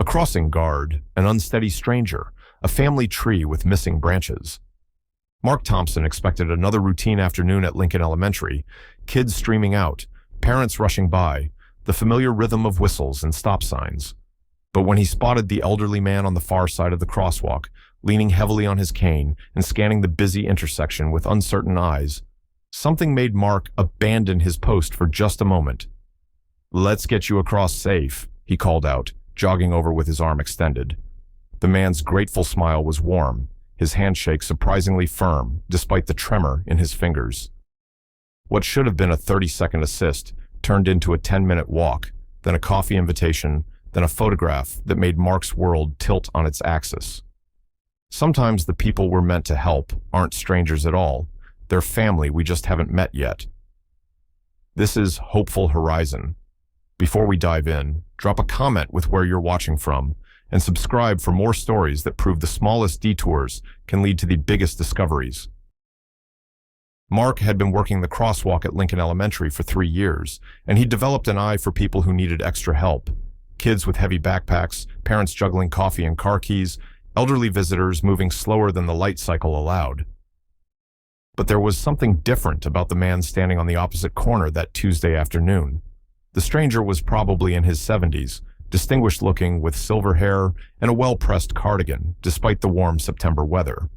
a crossing guard, an unsteady stranger, a family tree with missing branches. Mark Thompson expected another routine afternoon at Lincoln Elementary, kids streaming out, parents rushing by, the familiar rhythm of whistles and stop signs. But when he spotted the elderly man on the far side of the crosswalk, leaning heavily on his cane and scanning the busy intersection with uncertain eyes, something made Mark abandon his post for just a moment. "Let's get you across safe," he called out, jogging over with his arm extended. The man's grateful smile was warm, his handshake surprisingly firm, despite the tremor in his fingers. What should have been a 30-second assist turned into a 10-minute walk, then a coffee invitation, then a photograph that made Mark's world tilt on its axis. Sometimes the people we're meant to help aren't strangers at all. They're family we just haven't met yet. This is Hopeful Horizon. Before we dive in, drop a comment with where you're watching from, and subscribe for more stories that prove the smallest detours can lead to the biggest discoveries. Mark had been working the crosswalk at Lincoln Elementary for 3 years, and he developed an eye for people who needed extra help. Kids with heavy backpacks, parents juggling coffee and car keys, elderly visitors moving slower than the light cycle allowed. But there was something different about the man standing on the opposite corner that Tuesday afternoon. The stranger was probably in his 70s, distinguished-looking with silver hair and a well-pressed cardigan, despite the warm September weather.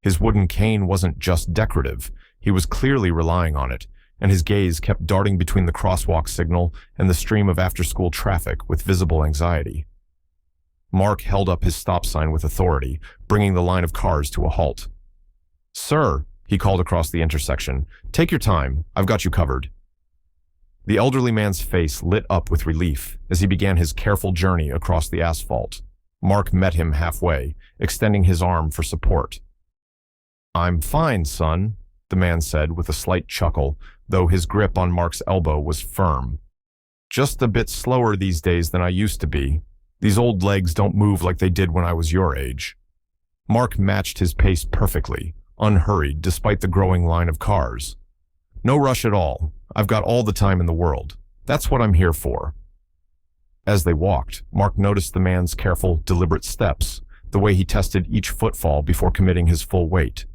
His wooden cane wasn't just decorative, he was clearly relying on it, and his gaze kept darting between the crosswalk signal and the stream of after-school traffic with visible anxiety. Mark held up his stop sign with authority, bringing the line of cars to a halt. "Sir," he called across the intersection, "take your time, I've got you covered." The elderly man's face lit up with relief as he began his careful journey across the asphalt. Mark met him halfway, extending his arm for support. "I'm fine, son," the man said with a slight chuckle, though his grip on Mark's elbow was firm. "Just a bit slower these days than I used to be. These old legs don't move like they did when I was your age." Mark matched his pace perfectly, unhurried despite the growing line of cars. "No rush at all. I've got all the time in the world. That's what I'm here for." As they walked, Mark noticed the man's careful, deliberate steps, the way he tested each footfall before committing his full weight.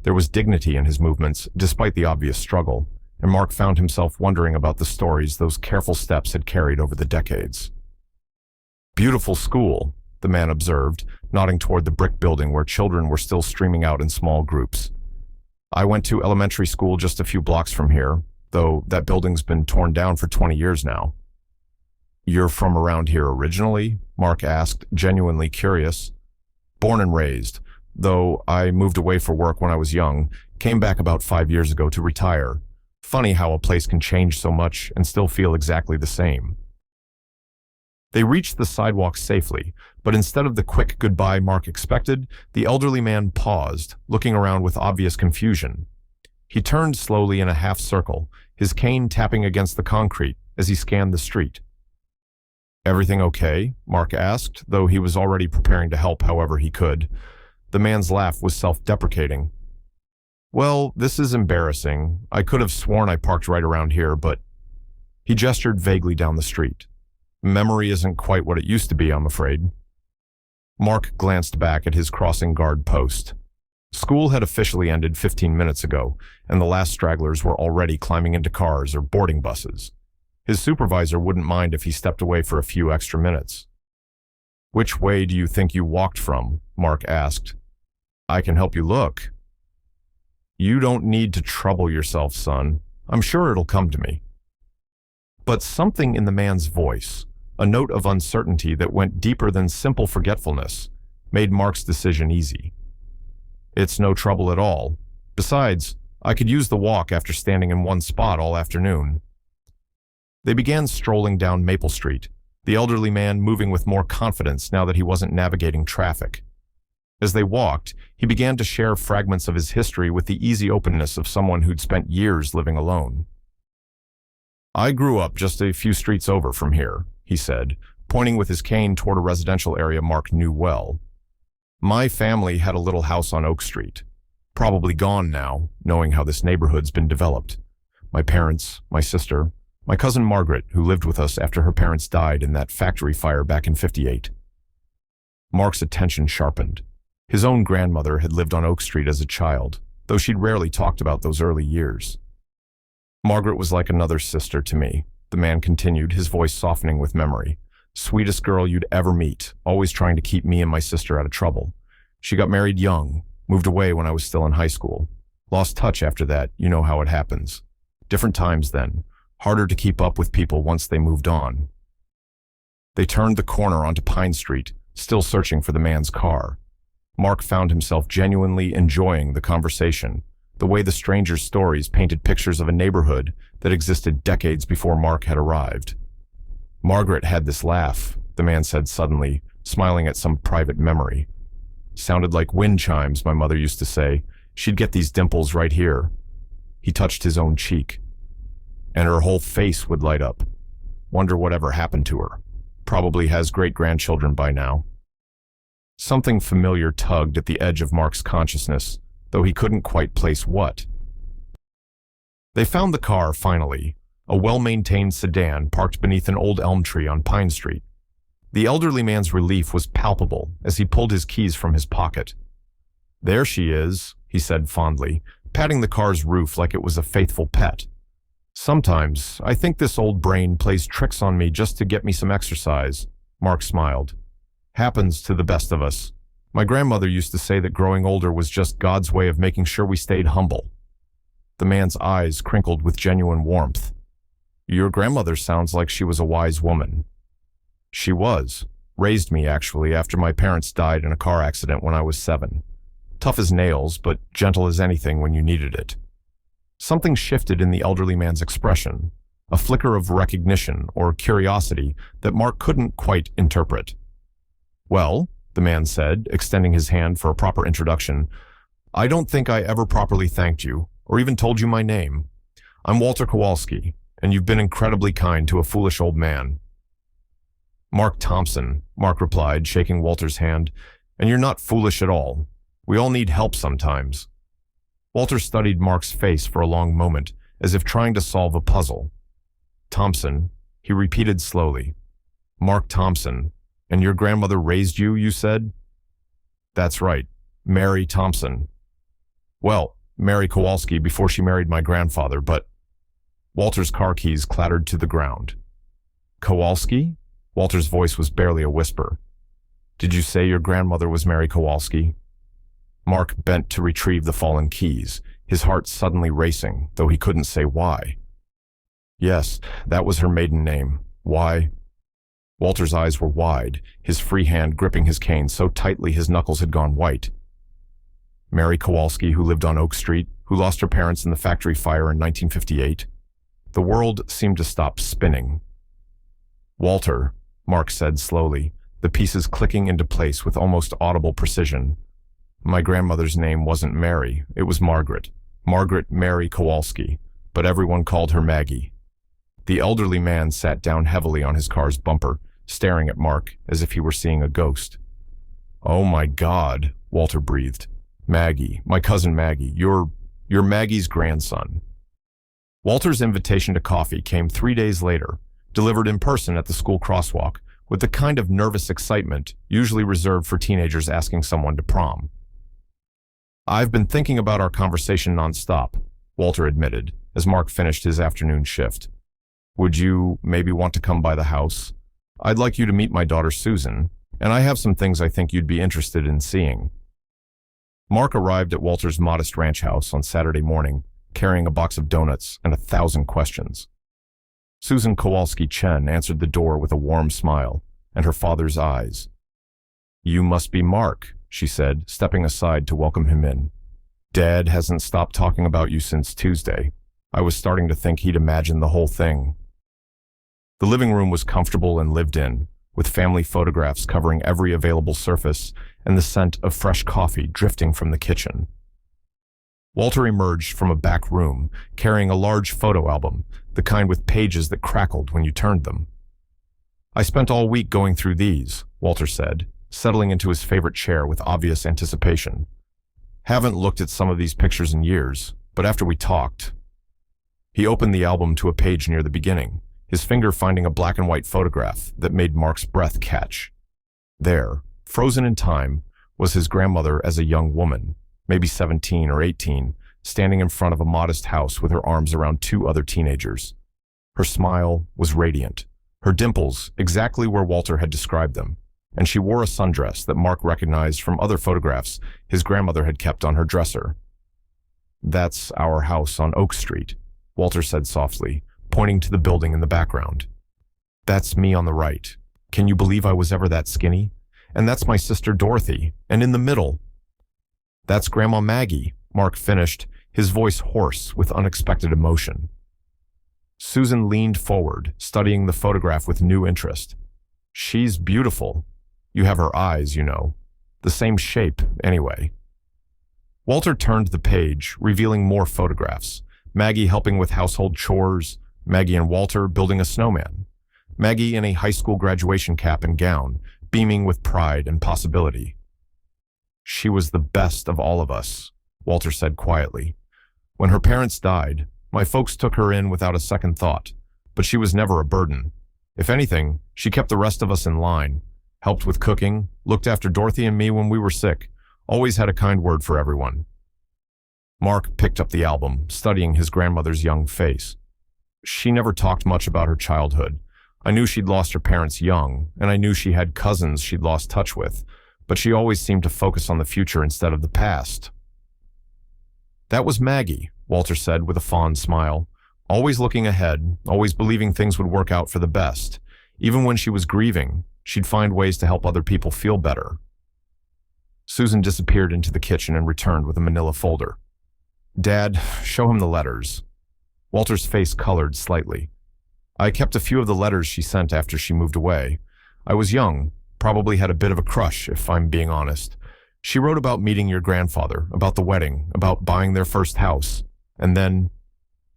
There was dignity in his movements, despite the obvious struggle, and Mark found himself wondering about the stories those careful steps had carried over the decades. "Beautiful school," the man observed, nodding toward the brick building where children were still streaming out in small groups. "I went to elementary school just a few blocks from here, though that building's been torn down for 20 years now." "You're from around here originally?" Mark asked, genuinely curious. "Born and raised, though I moved away for work when I was young, came back about 5 years ago to retire. Funny how a place can change so much and still feel exactly the same." They reached the sidewalk safely, but instead of the quick goodbye Mark expected, the elderly man paused, looking around with obvious confusion. He turned slowly in a half circle, his cane tapping against the concrete as he scanned the street. "Everything okay?" Mark asked, though he was already preparing to help however he could. The man's laugh was self-deprecating. "Well, this is embarrassing. I could have sworn I parked right around here, but..." He gestured vaguely down the street. "Memory isn't quite what it used to be, I'm afraid." Mark glanced back at his crossing guard post. School had officially ended 15 minutes ago, and the last stragglers were already climbing into cars or boarding buses. His supervisor wouldn't mind if he stepped away for a few extra minutes. "Which way do you think you walked from?" Mark asked. "I can help you look." "You don't need to trouble yourself, son. I'm sure it'll come to me." But something in the man's voice, a note of uncertainty that went deeper than simple forgetfulness, made Mark's decision easy. "It's no trouble at all. Besides, I could use the walk after standing in one spot all afternoon." They began strolling down Maple Street, the elderly man moving with more confidence now that he wasn't navigating traffic. As they walked, he began to share fragments of his history with the easy openness of someone who'd spent years living alone. "I grew up just a few streets over from here," he said, pointing with his cane toward a residential area Mark knew well. "My family had a little house on Oak Street. Probably gone now, knowing how this neighborhood's been developed. My parents, my sister, my cousin Margaret, who lived with us after her parents died in that factory fire back in '58. Mark's attention sharpened. His own grandmother had lived on Oak Street as a child, though she'd rarely talked about those early years. Margaret was like another sister to me, the man continued, his voice softening with memory. Sweetest girl you'd ever meet, always trying to keep me and my sister out of trouble. She got married young, moved away when I was still in high school. Lost touch after that, you know how it happens. Different times then, harder to keep up with people once they moved on. They turned the corner onto Pine Street, still searching for the man's car. Mark found himself genuinely enjoying the conversation, the way the stranger's stories painted pictures of a neighborhood that existed decades before Mark had arrived. Margaret had this laugh, the man said suddenly, smiling at some private memory. Sounded like wind chimes, my mother used to say. She'd get these dimples right here. He touched his own cheek. And her whole face would light up. Wonder whatever happened to her. Probably has great-grandchildren by now. Something familiar tugged at the edge of Mark's consciousness, though he couldn't quite place what. They found the car, finally, a well-maintained sedan parked beneath an old elm tree on Pine Street. The elderly man's relief was palpable as he pulled his keys from his pocket. There she is, he said fondly, patting the car's roof like it was a faithful pet. Sometimes, I think this old brain plays tricks on me just to get me some exercise, Mark smiled. Happens to the best of us. My grandmother used to say that growing older was just God's way of making sure we stayed humble. The man's eyes crinkled with genuine warmth. Your grandmother sounds like she was a wise woman. She was. Raised me, actually, after my parents died in a car accident when I was 7. Tough as nails, but gentle as anything when you needed it. Something shifted in the elderly man's expression, a flicker of recognition or curiosity that Mark couldn't quite interpret. Well, the man said, extending his hand for a proper introduction, I don't think I ever properly thanked you, or even told you my name. I'm Walter Kowalski, and you've been incredibly kind to a foolish old man. Mark Thompson, Mark replied, shaking Walter's hand, and you're not foolish at all. We all need help sometimes. Walter studied Mark's face for a long moment, as if trying to solve a puzzle. Thompson, he repeated slowly. Mark Thompson, and your grandmother raised you, you said? That's right, Mary Thompson. Well, Mary Kowalski before she married my grandfather, but... Walter's car keys clattered to the ground. Kowalski? Walter's voice was barely a whisper. Did you say your grandmother was Mary Kowalski? Mark bent to retrieve the fallen keys, his heart suddenly racing, though he couldn't say why. Yes, that was her maiden name. Why? Walter's eyes were wide, his free hand gripping his cane so tightly his knuckles had gone white. Mary Kowalski, who lived on Oak Street, who lost her parents in the factory fire in 1958. The world seemed to stop spinning. Walter, Mark said slowly, the pieces clicking into place with almost audible precision. My grandmother's name wasn't Mary, it was Margaret. Margaret Mary Kowalski, but everyone called her Maggie. The elderly man sat down heavily on his car's bumper, staring at Mark as if he were seeing a ghost. Oh my God, Walter breathed. Maggie, my cousin Maggie, you're Maggie's grandson. Walter's invitation to coffee came 3 days later, delivered in person at the school crosswalk, with the kind of nervous excitement usually reserved for teenagers asking someone to prom. I've been thinking about our conversation nonstop, Walter admitted, as Mark finished his afternoon shift. Would you maybe want to come by the house? I'd like you to meet my daughter Susan, and I have some things I think you'd be interested in seeing. Mark arrived at Walter's modest ranch house on Saturday morning, carrying a box of donuts and 1,000 questions. Susan Kowalski Chen answered the door with a warm smile, and her father's eyes. You must be Mark, she said, stepping aside to welcome him in. Dad hasn't stopped talking about you since Tuesday. I was starting to think he'd imagined the whole thing. The living room was comfortable and lived in, with family photographs covering every available surface and the scent of fresh coffee drifting from the kitchen. Walter emerged from a back room, carrying a large photo album, the kind with pages that crackled when you turned them. I spent all week going through these, Walter said, settling into his favorite chair with obvious anticipation. Haven't looked at some of these pictures in years, but after we talked... He opened the album to a page near the beginning, his finger finding a black and white photograph that made Mark's breath catch. There, Frozen in time was his grandmother as a young woman, maybe 17 or 18, standing in front of a modest house with her arms around two other teenagers. Her smile was radiant, her dimples exactly where Walter had described them, and she wore a sundress that Mark recognized from other photographs his grandmother had kept on her dresser. "That's our house on Oak Street," Walter said softly, pointing to the building in the background. "That's me on the right. Can you believe I was ever that skinny? And that's my sister Dorothy, and in the middle—" "That's Grandma Maggie," Mark finished, his voice hoarse with unexpected emotion. Susan leaned forward, studying the photograph with new interest. "She's beautiful. You have her eyes, you know. The same shape, anyway." Walter turned the page, revealing more photographs. Maggie helping with household chores, Maggie and Walter building a snowman, Maggie in a high school graduation cap and gown, beaming with pride and possibility. "She was the best of all of us," Walter said quietly. "When her parents died, my folks took her in without a second thought, but she was never a burden. If anything, she kept the rest of us in line, helped with cooking, looked after Dorothy and me when we were sick, always had a kind word for everyone." Mark picked up the album, studying his grandmother's young face. "She never talked much about her childhood. I knew she'd lost her parents young, and I knew she had cousins she'd lost touch with, but she always seemed to focus on the future instead of the past." "That was Maggie," Walter said with a fond smile. "Always looking ahead, always believing things would work out for the best. Even when she was grieving, she'd find ways to help other people feel better." Susan disappeared into the kitchen and returned with a manila folder. "Dad, show him the letters." Walter's face colored slightly. "I kept a few of the letters she sent after she moved away. I was young, probably had a bit of a crush, if I'm being honest. She wrote about meeting your grandfather, about the wedding, about buying their first house. And then—"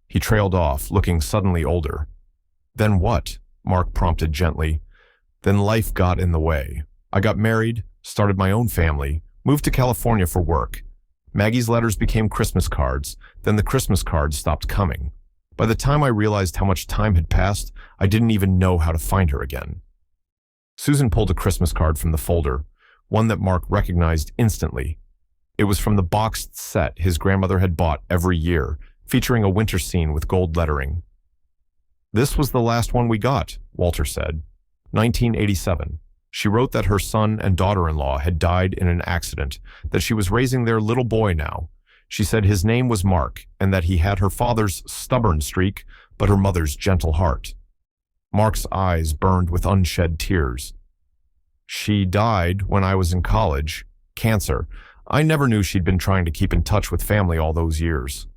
He trailed off, looking suddenly older. "Then what?" Mark prompted gently. "Then life got in the way. I got married, started my own family, moved to California for work. Maggie's letters became Christmas cards, then the Christmas cards stopped coming. By the time I realized how much time had passed, I didn't even know how to find her again." Susan pulled a Christmas card from the folder, one that Mark recognized instantly. It was from the boxed set his grandmother had bought every year, featuring a winter scene with gold lettering. "This was the last one we got," Walter said. 1987. She wrote that her son and daughter-in-law had died in an accident, that she was raising their little boy now. She said his name was Mark, and that he had her father's stubborn streak, but her mother's gentle heart. Mark's eyes burned with unshed tears. "She died when I was in college. Cancer. I never knew she'd been trying to keep in touch with family all those years."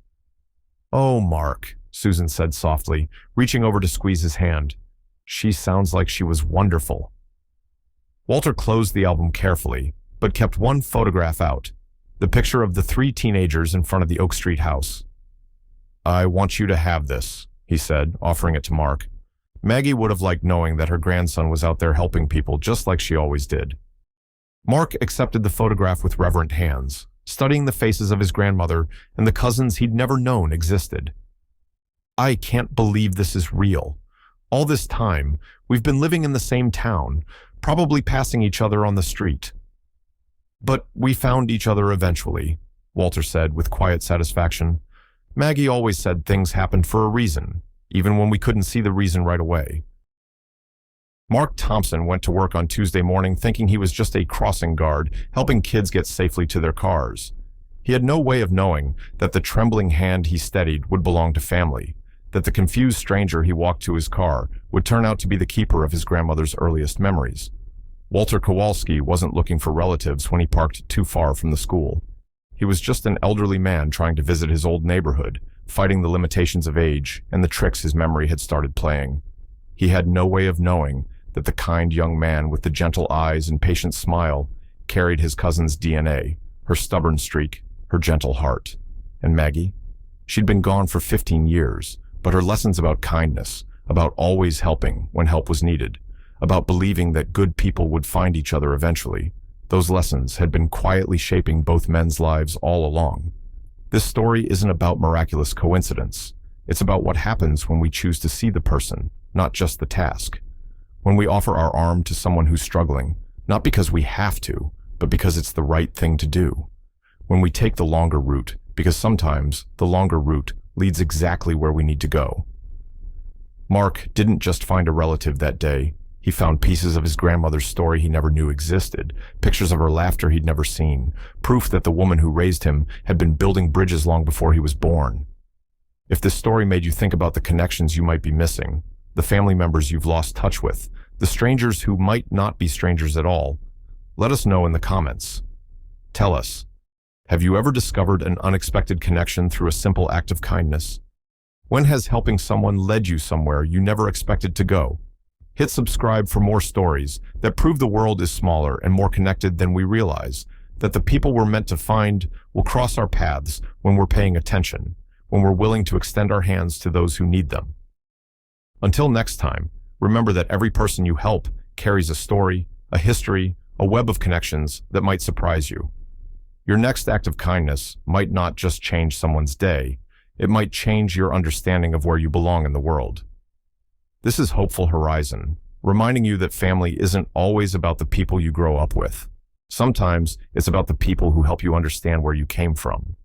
"Oh, Mark," Susan said softly, reaching over to squeeze his hand. "She sounds like she was wonderful." Walter closed the album carefully, but kept one photograph out, the picture of the three teenagers in front of the Oak Street house. "I want you to have this," he said, offering it to Mark. "Maggie would have liked knowing that her grandson was out there helping people just like she always did." Mark accepted the photograph with reverent hands, studying the faces of his grandmother and the cousins he'd never known existed. "I can't believe this is real. All this time, we've been living in the same town, probably passing each other on the street." "But we found each other eventually," Walter said with quiet satisfaction. "Maggie always said things happened for a reason, even when we couldn't see the reason right away." Mark Thompson went to work on Tuesday morning thinking he was just a crossing guard, helping kids get safely to their cars. He had no way of knowing that the trembling hand he steadied would belong to family, that the confused stranger he walked to his car would turn out to be the keeper of his grandmother's earliest memories. Walter Kowalski wasn't looking for relatives when he parked too far from the school. He was just an elderly man trying to visit his old neighborhood, fighting the limitations of age and the tricks his memory had started playing. He had no way of knowing that the kind young man with the gentle eyes and patient smile carried his cousin's DNA, her stubborn streak, her gentle heart. And Maggie? She'd been gone for 15 years, but her lessons about kindness, about always helping when help was needed, about believing that good people would find each other eventually, those lessons had been quietly shaping both men's lives all along. This story isn't about miraculous coincidence. It's about what happens when we choose to see the person, not just the task. When we offer our arm to someone who's struggling, Not because we have to, but because it's the right thing to do. When we take the longer route, because sometimes the longer route leads exactly where we need to go. Mark didn't just find a relative that day. He found pieces of his grandmother's story he never knew existed, pictures of her laughter he'd never seen, proof that the woman who raised him had been building bridges long before he was born. If this story made you think about the connections you might be missing, the family members you've lost touch with, the strangers who might not be strangers at all, let us know in the comments. Tell us, have you ever discovered an unexpected connection through a simple act of kindness? When has helping someone led you somewhere you never expected to go? Hit subscribe for more stories that prove the world is smaller and more connected than we realize, that the people we're meant to find will cross our paths when we're paying attention, when we're willing to extend our hands to those who need them. Until next time, remember that every person you help carries a story, a history, a web of connections that might surprise you. Your next act of kindness might not just change someone's day, it might change your understanding of where you belong in the world. This is Hopeful Horizon, reminding you that family isn't always about the people you grow up with. Sometimes it's about the people who help you understand where you came from.